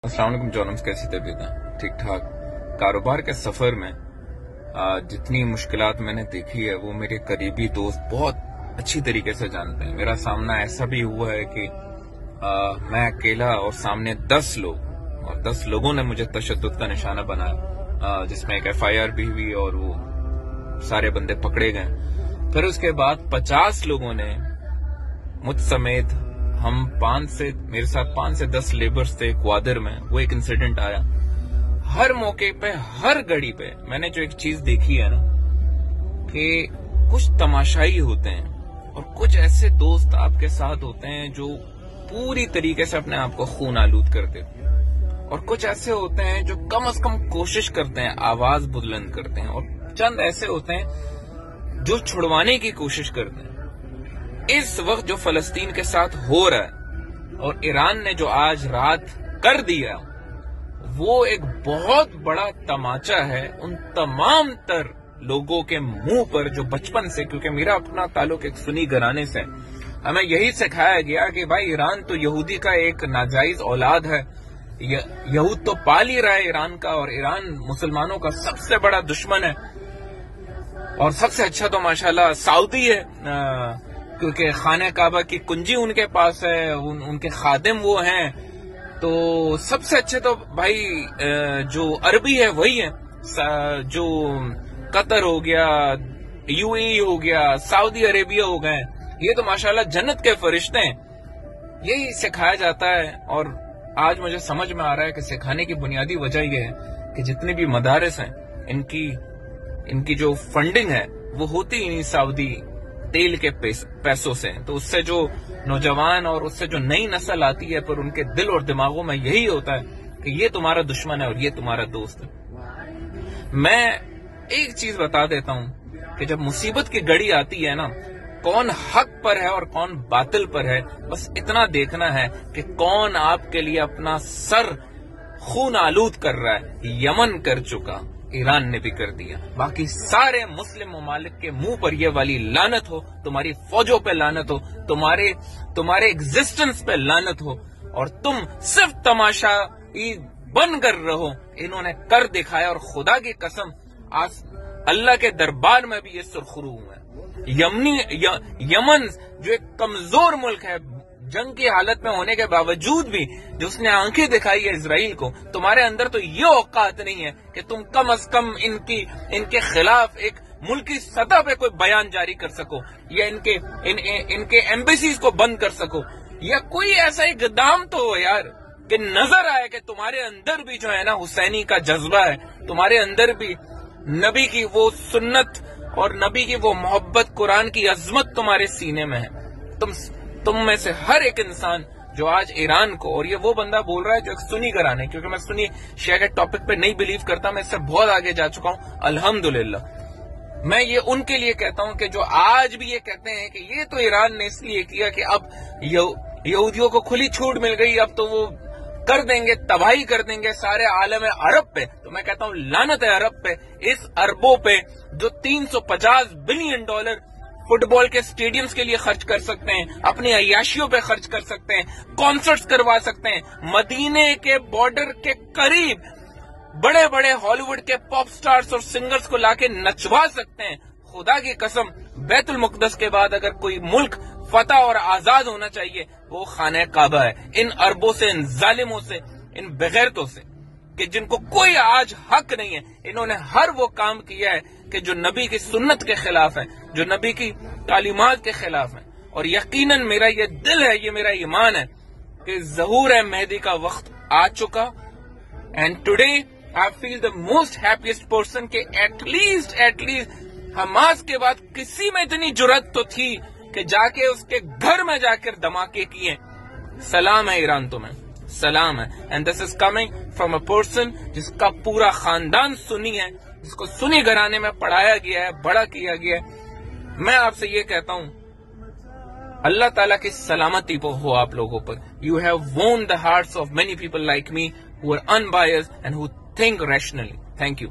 अस्सलाम वालेकुम जॉनम्स, कैसी तबीयत है? ठीक ठाक। कारोबार के सफर में जितनी मुश्किलात मैंने देखी है वो मेरे करीबी दोस्त बहुत अच्छी तरीके से जानते हैं। मेरा सामना ऐसा भी हुआ है कि मैं अकेला और सामने 10 लोग और 10 लोगों ने मुझे तशद्दुद का निशाना बनाया, जिसमें एक FIR भी हुई और वो सारे बंदे पकड़े गए। फिर उसके बाद 50 लोगों ने मुझ समेत मेरे साथ 5 से 10 लेबर्स थे ग्वादर में। वो एक इंसिडेंट आया। हर मौके पे, हर घड़ी पे मैंने जो एक चीज देखी है ना, कि कुछ तमाशाई होते हैं और कुछ ऐसे दोस्त आपके साथ होते हैं जो पूरी तरीके से अपने आप को खून आलूद कर देते हैं, और कुछ ऐसे होते हैं जो कम से कम कोशिश करते हैं, आवाज बुलंद करते हैं, और चंद ऐसे होते हैं जो छुड़वाने की कोशिश करते हैं। इस वक्त जो फलस्तीन के साथ हो रहा है और ईरान ने जो आज रात कर दिया, वो एक बहुत बड़ा तमाचा है उन तमाम तर लोगों के मुंह पर जो बचपन से, क्योंकि मेरा अपना ताल्लुक एक सुन्नी घराने से, हमें यही सिखाया गया कि भाई ईरान तो यहूदी का एक नाजायज औलाद है, यहूद तो पाल ही रहा है ईरान का, और ईरान मुसलमानों का सबसे बड़ा दुश्मन है। और सबसे अच्छा तो माशाल्लाह सऊदी है, क्योंकि खाने काबा की कुंजी उनके पास है, उनके खादिम वो हैं। तो सबसे अच्छे तो भाई जो अरबी है वही है। जो कतर हो गया, UAE हो गया, सऊदी अरेबिया हो गए, ये तो माशाल्लाह जन्नत के फरिश्ते हैं। यही सिखाया जाता है, और आज मुझे समझ में आ रहा है कि सिखाने की बुनियादी वजह यह है कि जितने भी मदारिस हैं, इनकी जो फंडिंग है वो होती ही नहीं सऊदी तेल के पैसों से। तो उससे जो नौजवान और उससे जो नई नस्ल आती है, पर उनके दिल और दिमागों में यही होता है कि ये तुम्हारा दुश्मन है और ये तुम्हारा दोस्त है। मैं एक चीज बता देता हूं कि जब मुसीबत की घड़ी आती है ना, कौन हक पर है और कौन बातिल पर है, बस इतना देखना है कि कौन आपके लिए अपना सर खून आलूद कर रहा है। यमन कर चुका, ईरान ने भी कर दिया, बाकी सारे मुस्लिम ममालिक के मुंह पर ये वाली लानत हो, तुम्हारी फौजों पे लानत हो, तुम्हारे एग्जिस्टेंस पे लानत हो, और तुम सिर्फ तमाशा बन कर रहो। इन्होंने कर दिखाया, और खुदा की कसम आज अल्लाह के दरबार में भी ये सुरखरू है। यमन जो एक कमजोर मुल्क है, जंग की हालत में होने के बावजूद भी जो उसने आंखें दिखाई है इजराइल को, तुम्हारे अंदर तो ये औकात नहीं है कि तुम कम अज कम इनके खिलाफ एक मुल्की सतह पे कोई बयान जारी कर सको, या इनके एम्बेसीज को बंद कर सको, या कोई ऐसा इकदाम तो हो यार कि नजर आए कि तुम्हारे अंदर भी जो है ना हुसैनी का जज्बा है, तुम्हारे अंदर भी नबी की वो सुन्नत और नबी की वो मोहब्बत, कुरान की अजमत तुम्हारे सीने में है। तुम में से हर एक इंसान जो आज ईरान को, और ये वो बंदा बोल रहा है जो एक सुन्नी घराने, क्योंकि मैं सुन्नी शिया के टॉपिक पे नहीं बिलीव करता, मैं इससे बहुत आगे जा चुका हूं अल्हम्दुलिल्लाह। मैं ये उनके लिए कहता हूं कि जो आज भी ये कहते हैं कि ये तो ईरान ने इसलिए किया कि अब यहूदियों को खुली छूट मिल गई, अब तो वो कर देंगे, तबाही कर देंगे सारे आलम अरब पे। तो मैं कहता हूं लानत है अरब पे, इस अरबों पे जो $350 बिलियन फुटबॉल के स्टेडियम्स के लिए खर्च कर सकते हैं, अपनी अय्याशियों पे खर्च कर सकते हैं, कॉन्सर्ट्स करवा सकते हैं, मदीने के बॉर्डर के करीब बड़े बड़े हॉलीवुड के पॉप स्टार्स और सिंगर्स को लाके नचवा सकते हैं। खुदा की कसम, बैतुल मुकद्दस के बाद अगर कोई मुल्क फतह और आजाद होना चाहिए वो खाने काबा है। इन अरबों से, इन जालिमों से, इन बेगैरतों से, कि जिनको कोई आज हक नहीं है, इन्होंने हर वो काम किया है कि जो नबी की सुन्नत के खिलाफ है, जो नबी की तालीमात के खिलाफ है। और यकीनन मेरा ये दिल है, ये मेरा ईमान है कि ज़हूर मेहदी का वक्त आ चुका। And today I feel the most happiest person के एटलीस्ट हमास के बाद किसी में इतनी जुर्रत तो थी कि जाके उसके घर में जाकर धमाके किए। सलाम है ईरान तुम्हें, सलाम है। And this is coming from a person जिसका पूरा खानदान सुन्नी है, जिसको सुन्नी घराने में पढ़ाया गया है, बड़ा किया गया है। मैं आपसे ये कहता हूं, अल्लाह ताला की सलामती हो आप लोगों पर। You have won the hearts of many people like me who are unbiased and who think rationally. Thank you.